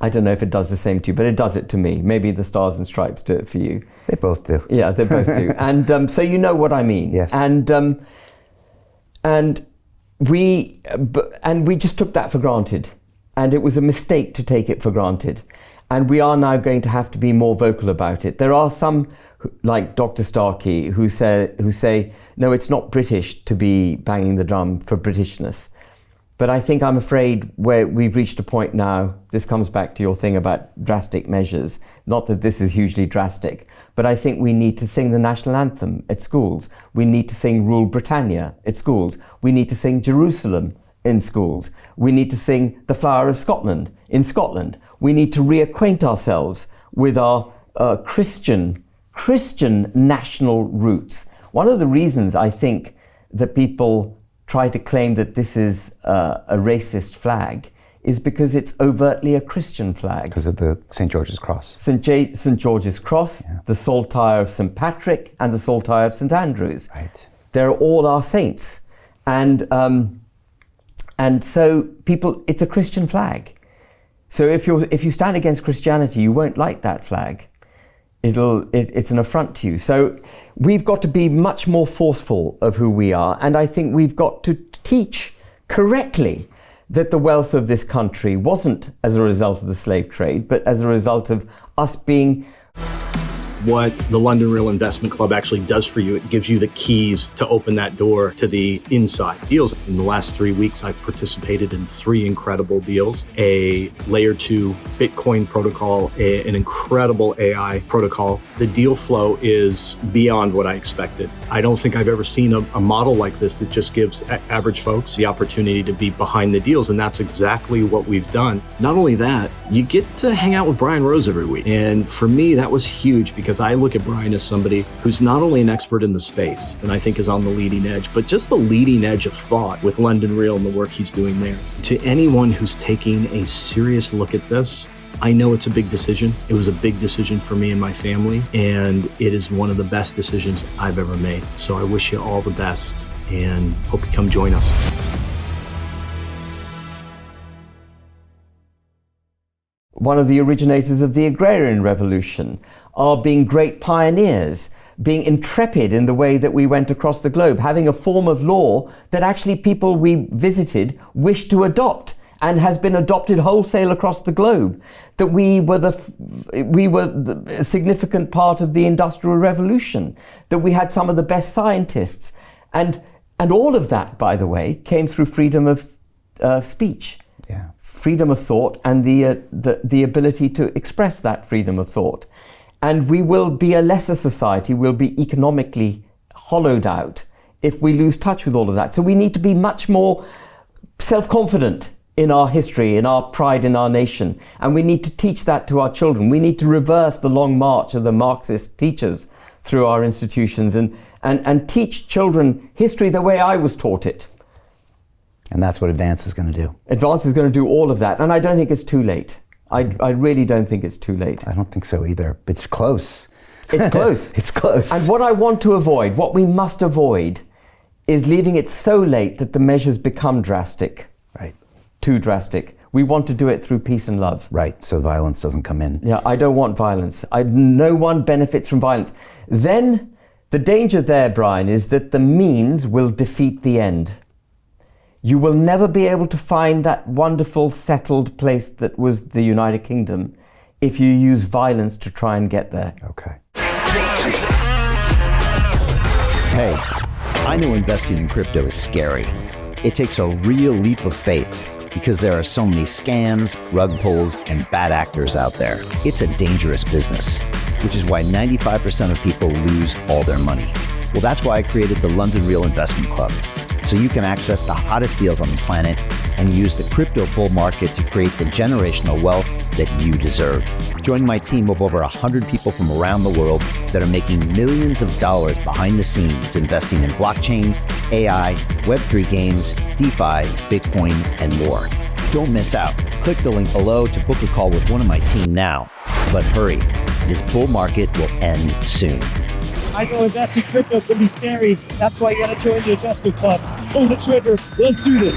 I don't know if it does the same to you, but it does it to me. Maybe the Stars and Stripes do it for you. They both do. Yeah, they both do. And so you know what I mean. Yes. And we just took that for granted. And it was a mistake to take it for granted. And we are now going to have to be more vocal about it. There are some, like Dr. Starkey, who say, no, it's not British to be banging the drum for Britishness. But I think I'm afraid where we've reached a point now, this comes back to your thing about drastic measures, not that this is hugely drastic, but I think we need to sing the national anthem at schools. We need to sing Rule Britannia at schools. We need to sing Jerusalem in schools. We need to sing The Flower of Scotland in Scotland. We need to reacquaint ourselves with our Christian national roots. One of the reasons I think that people try to claim that this is a racist flag is because it's overtly a Christian flag. Because of the St. George's Cross. St. George's Cross, yeah. The saltire of St. Patrick and the saltire of St. Andrews. Right. They're all our saints. And so people, it's a Christian flag. So if you stand against Christianity, you won't like that flag. It's an affront to you. So we've got to be much more forceful of who we are. And I think we've got to teach correctly that the wealth of this country wasn't as a result of the slave trade, but as a result of us being... What the London Real Investment Club actually does for you, it gives you the keys to open that door to the inside deals. In the last 3 weeks, I've participated in 3 incredible deals: a layer 2 Bitcoin protocol, an incredible AI protocol. The deal flow is beyond what I expected. I don't think I've ever seen a model like this that just gives average folks the opportunity to be behind the deals, and that's exactly what we've done. Not only that, you get to hang out with Brian Rose every week, and for me, that was huge because I look at Brian as somebody who's not only an expert in the space, and I think is on the leading edge, but just the leading edge of thought with London Real and the work he's doing there. To anyone who's taking a serious look at this, I know it's a big decision. It was a big decision for me and my family, and it is one of the best decisions I've ever made. So I wish you all the best and hope you come join us. One of the originators of the agrarian revolution, are being great pioneers, being intrepid in the way that we went across the globe, having a form of law that actually people we visited wished to adopt and has been adopted wholesale across the globe, that we were the significant part of the Industrial Revolution, that we had some of the best scientists. And all of that, by the way, came through freedom of speech. Yeah. Freedom of thought and the ability to express that freedom of thought. And we will be a lesser society, we'll be economically hollowed out if we lose touch with all of that. So we need to be much more self-confident in our history, in our pride in our nation. And we need to teach that to our children. We need to reverse the long march of the Marxist teachers through our institutions and teach children history the way I was taught it. And that's what Advance is going to do. Advance is going to do all of that. And I don't think it's too late. I really don't think it's too late. I don't think so either. It's close. It's close. It's close. And what I want to avoid, what we must avoid, is leaving it so late that the measures become drastic. Right. Too drastic. We want to do it through peace and love. Right, so violence doesn't come in. Yeah, I don't want violence. No one benefits from violence. Then the danger there, Brian, is that the means will defeat the end. You will never be able to find that wonderful settled place that was the United Kingdom if you use violence to try and get there. Okay. Hey, I know investing in crypto is scary. It takes a real leap of faith because there are so many scams, rug pulls, and bad actors out there. It's a dangerous business, which is why 95% of people lose all their money. Well, that's why I created the London Real Investment Club, so you can access the hottest deals on the planet and use the crypto bull market to create the generational wealth that you deserve. Join my team of over 100 people from around the world that are making millions of dollars behind the scenes investing in blockchain, AI, Web3 games, DeFi, Bitcoin, and more. Don't miss out. Click the link below to book a call with one of my team now. But hurry, this bull market will end soon. I know investing in crypto can be scary. That's why you gotta join the investment club. Pull the trigger. Let's do this.